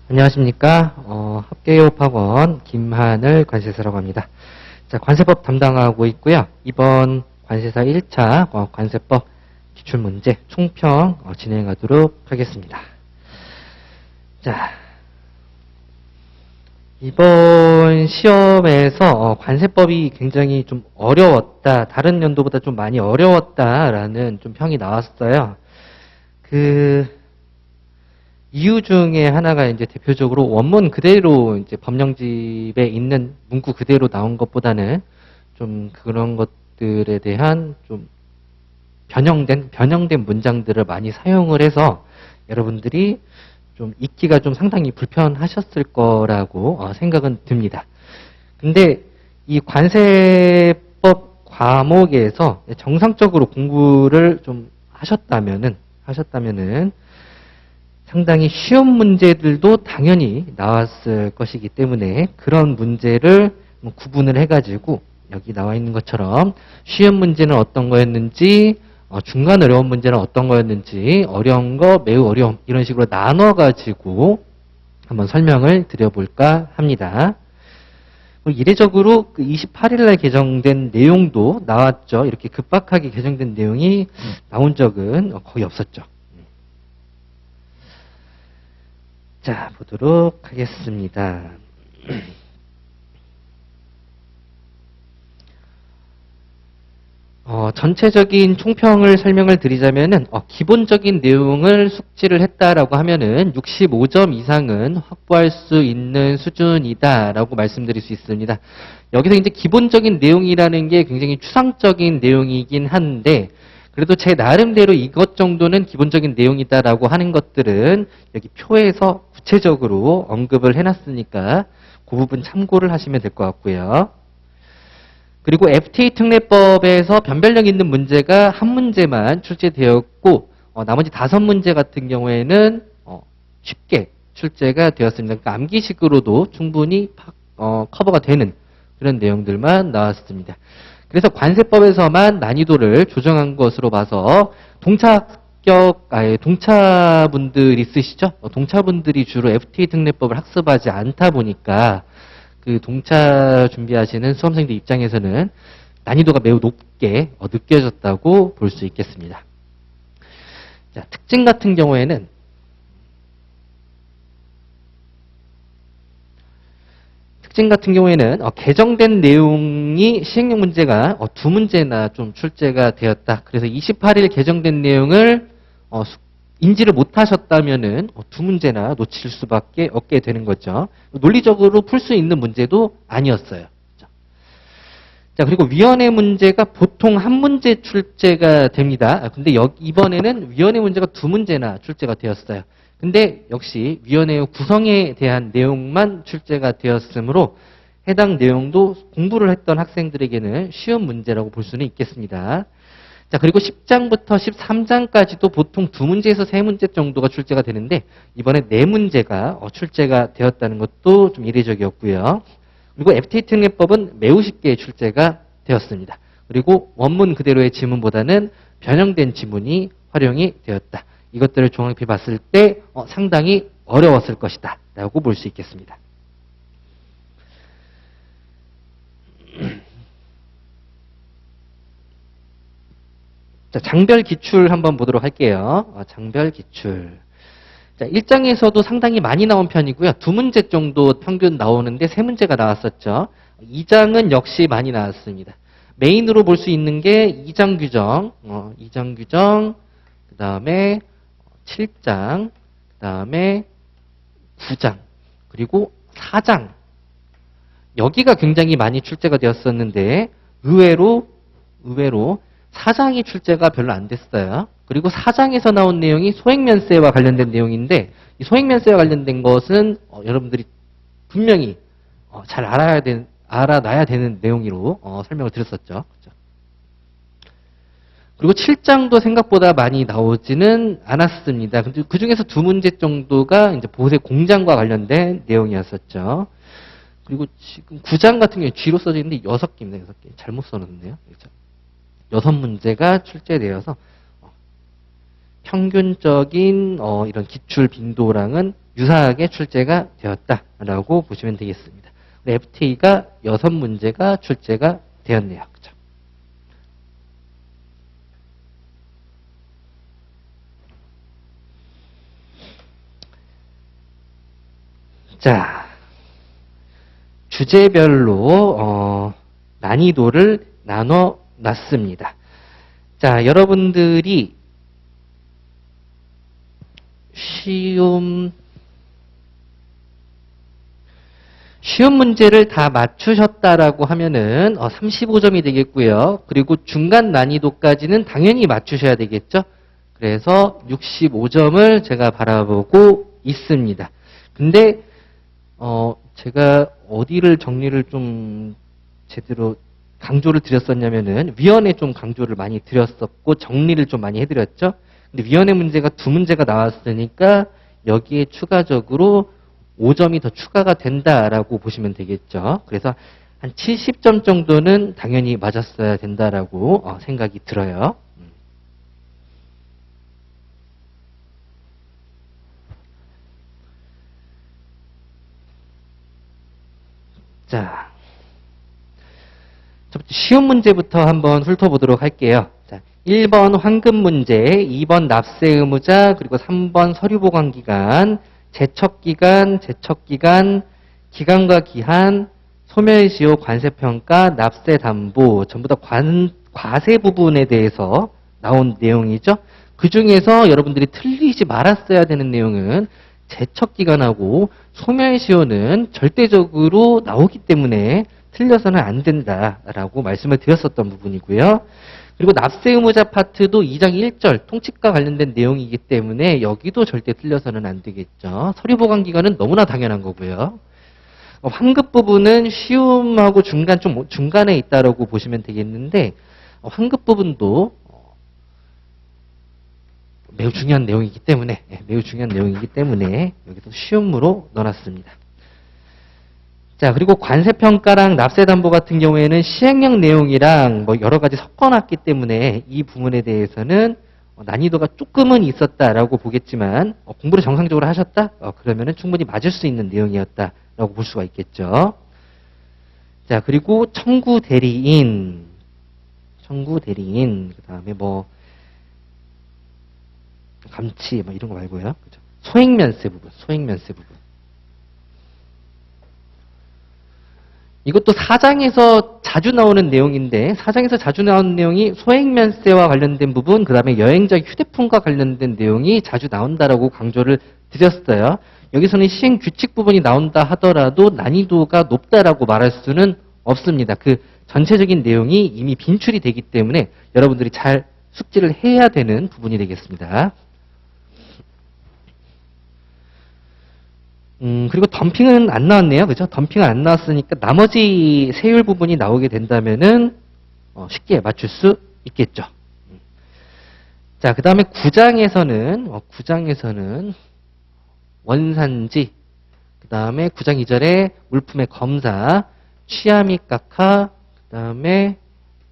안녕하십니까. 합계요법원 김한을 관세사라고 합니다. 자, 관세법 담당하고 있고요. 이번 관세사 1차 관세법 기출문제 총평 진행하도록 하겠습니다. 자, 이번 시험에서 관세법이 굉장히 좀 어려웠다. 다른 연도보다 좀 많이 어려웠다라는 좀 평이 나왔어요. 이유 중에 하나가 이제 대표적으로 원문 그대로 이제 법령집에 있는 문구 그대로 나온 것보다는 좀 그런 것들에 대한 좀 변형된 문장들을 많이 사용을 해서 여러분들이 좀 읽기가 좀 상당히 불편하셨을 거라고 생각은 듭니다. 근데 이 관세법 과목에서 정상적으로 공부를 좀 하셨다면은 상당히 쉬운 문제들도 당연히 나왔을 것이기 때문에 그런 문제를 구분을 해가지고 여기 나와 있는 것처럼 쉬운 문제는 어떤 거였는지, 중간 어려운 문제는 어떤 거였는지, 어려운 거, 매우 어려움 이런 식으로 나눠가지고 한번 설명을 드려볼까 합니다. 이례적으로 28일 날 개정된 내용도 나왔죠. 이렇게 급박하게 개정된 내용이 나온 적은 거의 없었죠. 자, 보도록 하겠습니다. 전체적인 총평을 설명을 드리자면은, 기본적인 내용을 숙지를 했다라고 하면은 65점 이상은 확보할 수 있는 수준이다라고 말씀드릴 수 있습니다. 여기서 이제 기본적인 내용이라는 게 굉장히 추상적인 내용이긴 한데, 그래도 제 나름대로 이것 정도는 기본적인 내용이다라고 하는 것들은 여기 표에서 구체적으로 언급을 해놨으니까 그 부분 참고를 하시면 될 것 같고요. 그리고 FTA 특례법에서 변별력 있는 문제가 한 문제만 출제되었고 나머지 5문제 같은 경우에는 쉽게 출제가 되었습니다. 그러니까 암기식으로도 충분히 커버가 되는 그런 내용들만 나왔습니다. 그래서 관세법에서만 난이도를 조정한 것으로 봐서 동차분들 있으시죠? 동차분들이 주로 FTA 특례법을 학습하지 않다 보니까 그 동차 준비하시는 수험생들 입장에서는 난이도가 매우 높게 느껴졌다고 볼 수 있겠습니다. 자, 특징 같은 경우에는 개정된 내용이 시행령 문제가 2문제나 좀 출제가 되었다. 그래서 28일 개정된 내용을 인지를 못하셨다면은 2문제나 놓칠 수밖에 없게 되는 거죠. 논리적으로 풀 수 있는 문제도 아니었어요. 자, 그리고 위원회 문제가 보통 한 문제 출제가 됩니다. 근데 이번에는 위원회 문제가 2문제나 출제가 되었어요. 근데 역시 위원회의 구성에 대한 내용만 출제가 되었으므로 해당 내용도 공부를 했던 학생들에게는 쉬운 문제라고 볼 수는 있겠습니다. 자, 그리고 10장부터 13장까지도 보통 2문제에서 3문제 정도가 출제가 되는데 이번에 4문제가 출제가 되었다는 것도 좀 이례적이었고요. 그리고 FTA 특례법은 매우 쉽게 출제가 되었습니다. 그리고 원문 그대로의 지문보다는 변형된 지문이 활용이 되었다. 이것들을 종합해 봤을 때 상당히 어려웠을 것이다 라고 볼 수 있겠습니다. 자, 장별 기출 한번 보도록 할게요. 장별 기출. 자, 1장에서도 상당히 많이 나온 편이고요. 2문제 정도 평균 나오는데 3문제가 나왔었죠. 2장은 역시 많이 나왔습니다. 메인으로 볼 수 있는 게 2장 규정, 그 다음에 7장, 그 다음에 9장, 그리고 4장. 여기가 굉장히 많이 출제가 되었었는데 의외로 4장이 출제가 별로 안 됐어요. 그리고 4장에서 나온 내용이 소액면세와 관련된 내용인데 이 소액면세와 관련된 것은 여러분들이 분명히 잘 알아놔야 되는 내용으로 설명을 드렸었죠. 그렇죠? 그리고 7장도 생각보다 많이 나오지는 않았습니다. 근데 그 중에서 2문제 정도가 이제 보세 공장과 관련된 내용이었었죠. 그리고 지금 9장 같은 경우에 G로 써져 있는데 6개입니다. 6개. 잘못 써놨네요. 그렇죠? 6문제가 출제되어서 평균적인 이런 기출 빈도랑은 유사하게 출제가 되었다라고 보시면 되겠습니다. FTA가 6문제가 출제가 되었네요. 그죠? 자, 주제별로 난이도를 나눠 놨습니다. 자, 여러분들이 쉬운 문제를 다 맞추셨다라고 하면은 35점이 되겠고요. 그리고 중간 난이도까지는 당연히 맞추셔야 되겠죠. 그래서 65점을 제가 바라보고 있습니다. 근데 제가 어디를 정리를 좀 제대로 강조를 드렸었냐면은 위원회 좀 강조를 많이 드렸었고 정리를 좀 많이 해드렸죠. 근데 위원회 문제가 2문제가 나왔으니까 여기에 추가적으로 5점이 더 추가가 된다라고 보시면 되겠죠. 그래서 한 70점 정도는 당연히 맞았어야 된다라고 생각이 들어요. 자, 쉬운 문제부터 한번 훑어보도록 할게요. 자, 1번 환급 문제, 2번 납세 의무자, 그리고 3번 서류보관기간, 제척기간, 기간과 기한, 소멸시효, 관세평가, 납세담보, 전부 다 과세 부분에 대해서 나온 내용이죠. 그 중에서 여러분들이 틀리지 말았어야 되는 내용은 제척기간하고 소멸시효는 절대적으로 나오기 때문에 틀려서는 안 된다라고 말씀을 드렸었던 부분이고요. 그리고 납세 의무자 파트도 2장 1절 통칙과 관련된 내용이기 때문에 여기도 절대 틀려서는 안 되겠죠. 서류보관기간은 너무나 당연한 거고요. 환급 부분은 쉬움하고 중간에 있다라고 보시면 되겠는데 환급 부분도 매우 중요한 내용이기 때문에 여기도 쉬움으로 넣어놨습니다. 자, 그리고 관세평가랑 납세담보 같은 경우에는 시행령 내용이랑 여러 가지 섞어놨기 때문에 이 부분에 대해서는 난이도가 조금은 있었다라고 보겠지만 공부를 정상적으로 하셨다? 그러면은 충분히 맞을 수 있는 내용이었다라고 볼 수가 있겠죠. 자, 그리고 청구 대리인, 그 다음에 감치 이런 거 말고요. 그죠? 소액면세 부분. 이것도 사장에서 자주 나오는 내용인데 사장에서 자주 나오는 내용이 소액면세와 관련된 부분, 그 다음에 여행자 휴대폰과 관련된 내용이 자주 나온다라고 강조를 드렸어요. 여기서는 시행규칙 부분이 나온다 하더라도 난이도가 높다라고 말할 수는 없습니다. 그 전체적인 내용이 이미 빈출이 되기 때문에 여러분들이 잘 숙지를 해야 되는 부분이 되겠습니다. 그리고 덤핑은 안 나왔네요. 그죠? 덤핑은 안 나왔으니까 나머지 세율 부분이 나오게 된다면은 쉽게 맞출 수 있겠죠. 자, 그 다음에 9장에서는 원산지, 그 다음에 9장 2절에 물품의 검사, 취하 및 각하, 그 다음에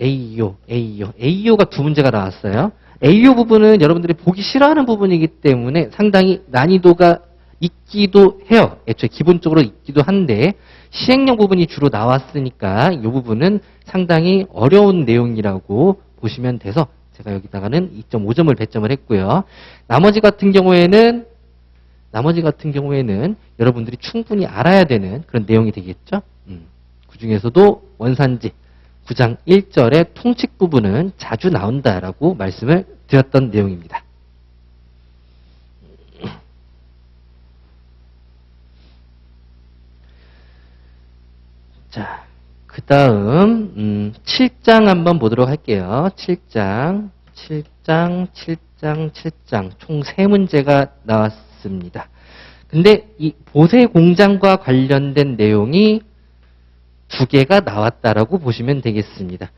AEO가 2문제가 나왔어요. AEO 부분은 여러분들이 보기 싫어하는 부분이기 때문에 상당히 난이도가 있기도 해요. 애초에 기본적으로 있기도 한데 시행령 부분이 주로 나왔으니까 이 부분은 상당히 어려운 내용이라고 보시면 돼서 제가 여기다가는 2.5점을 배점을 했고요. 나머지 같은 경우에는 여러분들이 충분히 알아야 되는 그런 내용이 되겠죠. 그 중에서도 원산지 9장 1절의 통칙 부분은 자주 나온다라고 말씀을 드렸던 내용입니다. 자, 그 다음 7장 한번 보도록 할게요. 7장 총 3문제가 나왔습니다. 근데 이 보세 공장과 관련된 내용이 2개가 나왔다라고 보시면 되겠습니다.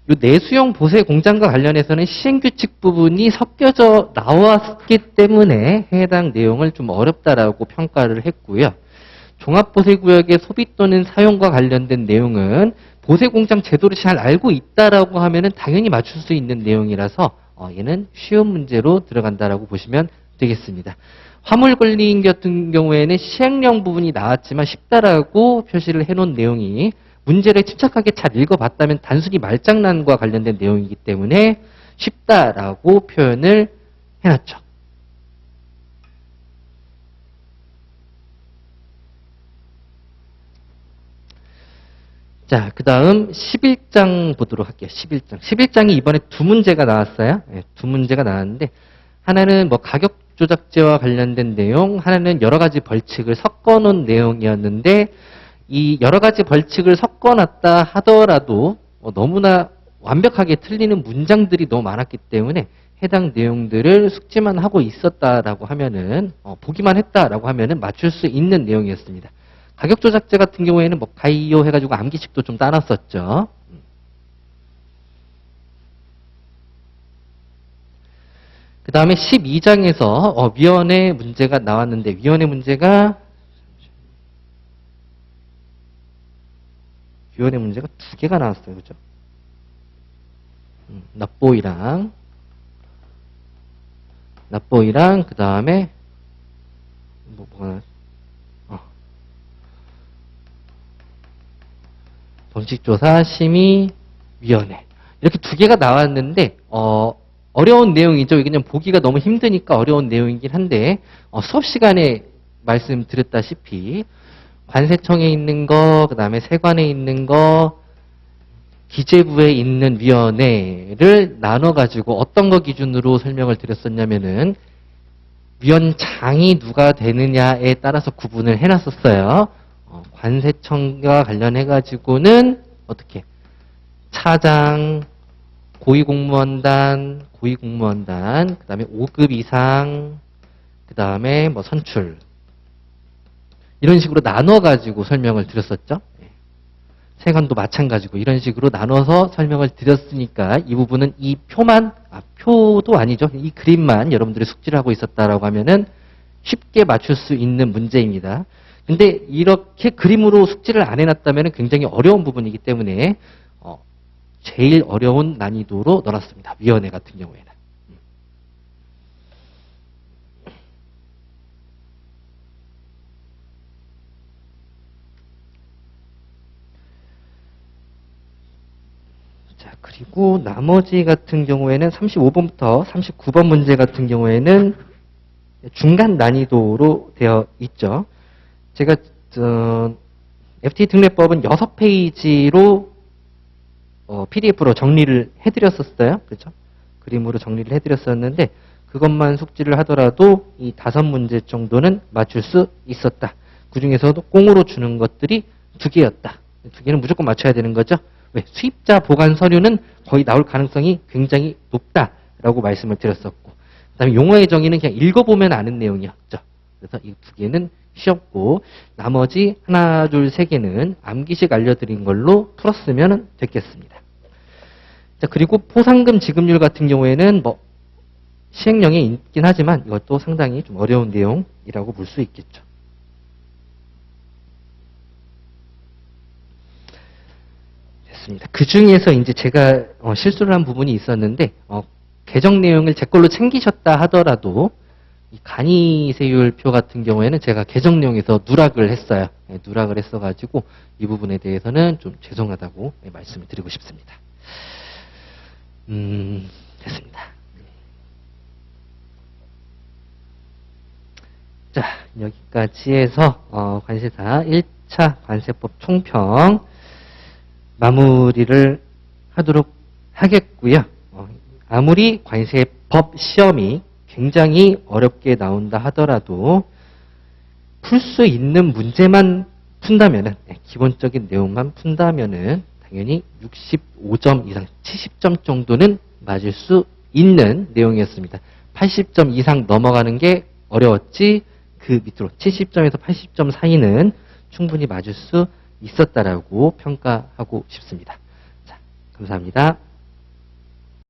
이 내수용 보세 공장과 관련해서는 시행규칙 부분이 섞여져 나왔기 때문에 해당 내용을 좀 어렵다라고 평가를 했고요. 종합보세구역의 소비 또는 사용과 관련된 내용은 보세공장 제도를 잘 알고 있다라고 하면은 당연히 맞출 수 있는 내용이라서 얘는 쉬운 문제로 들어간다라고 보시면 되겠습니다. 화물 권리인 같은 경우에는 시행령 부분이 나왔지만 쉽다라고 표시를 해놓은 내용이 문제를 침착하게 잘 읽어봤다면 단순히 말장난과 관련된 내용이기 때문에 쉽다라고 표현을 해놨죠. 자, 그 다음 11장 보도록 할게요. 11장. 11장이 이번에 두 문제가 나왔어요. 네, 두 문제가 나왔는데 하나는 뭐 가격 조작제와 관련된 내용, 하나는 여러 가지 벌칙을 섞어놓은 내용이었는데 이 여러 가지 벌칙을 섞어놨다 하더라도 너무나 완벽하게 틀리는 문장들이 너무 많았기 때문에 해당 내용들을 숙지만 하고 있었다라고 하면은 보기만 했다라고 하면은 맞출 수 있는 내용이었습니다. 가격 조작제 같은 경우에는 뭐 가이오 해가지고 암기식도 좀 따놨었죠. 그 다음에 12장에서 위원회 문제가 나왔는데 위원회 문제가 두 개가 나왔어요. 그죠? 납보이랑 그 다음에 뭐가 나왔지? 정식조사 심의위원회 이렇게 두 개가 나왔는데 어려운 내용이죠. 이게 그냥 보기가 너무 힘드니까 어려운 내용이긴 한데 수업 시간에 말씀드렸다시피 관세청에 있는 거, 그 다음에 세관에 있는 거, 기재부에 있는 위원회를 나눠가지고 어떤 거 기준으로 설명을 드렸었냐면은 위원장이 누가 되느냐에 따라서 구분을 해놨었어요. 관세청과 관련해가지고는 어떻게? 차장, 고위공무원단, 그 다음에 5급 이상, 그 다음에 뭐 선출. 이런 식으로 나눠가지고 설명을 드렸었죠. 세관도 마찬가지고 이런 식으로 나눠서 설명을 드렸으니까 이 부분은 이 표도 아니죠. 이 그림만 여러분들이 숙지를 하고 있었다라고 하면은 쉽게 맞출 수 있는 문제입니다. 근데 이렇게 그림으로 숙지를 안 해놨다면 굉장히 어려운 부분이기 때문에 제일 어려운 난이도로 넣어놨습니다. 위원회 같은 경우에는. 자, 그리고 나머지 같은 경우에는 35번부터 39번 문제 같은 경우에는 중간 난이도로 되어 있죠. 제가 FT 특례법은 6페이지로 PDF로 정리를 해드렸었어요. 그렇죠? 그림으로 정리를 해드렸었는데 그것만 숙지를 하더라도 이 5문제 정도는 맞출 수 있었다. 그 중에서도 꽁으로 주는 것들이 2개였다. 2개는 무조건 맞춰야 되는 거죠. 왜? 수입자 보관 서류는 거의 나올 가능성이 굉장히 높다라고 말씀을 드렸었고 그 다음에 용어의 정의는 그냥 읽어보면 아는 내용이었죠. 그래서 이 2개는 쉬웠고 나머지 하나, 둘, 3개는 암기식 알려드린 걸로 풀었으면 됐겠습니다. 자, 그리고 포상금 지급률 같은 경우에는 뭐 시행령에 있긴 하지만 이것도 상당히 좀 어려운 내용이라고 볼 수 있겠죠. 됐습니다. 그 중에서 이제 제가 실수를 한 부분이 있었는데 개정 내용을 제 걸로 챙기셨다 하더라도 이 간이세율표 같은 경우에는 제가 개정 내용에서 누락을 했어요. 네, 누락을 했어가지고 이 부분에 대해서는 좀 죄송하다고 말씀을 드리고 싶습니다. 됐습니다. 자, 여기까지 해서 관세사 1차 관세법 총평 마무리를 하도록 하겠고요. 아무리 관세법 시험이 굉장히 어렵게 나온다 하더라도 풀 수 있는 문제만 푼다면은 기본적인 내용만 푼다면은 당연히 65점 이상 70점 정도는 맞을 수 있는 내용이었습니다. 80점 이상 넘어가는 게 어려웠지 그 밑으로 70점에서 80점 사이는 충분히 맞을 수 있었다라고 평가하고 싶습니다. 자, 감사합니다.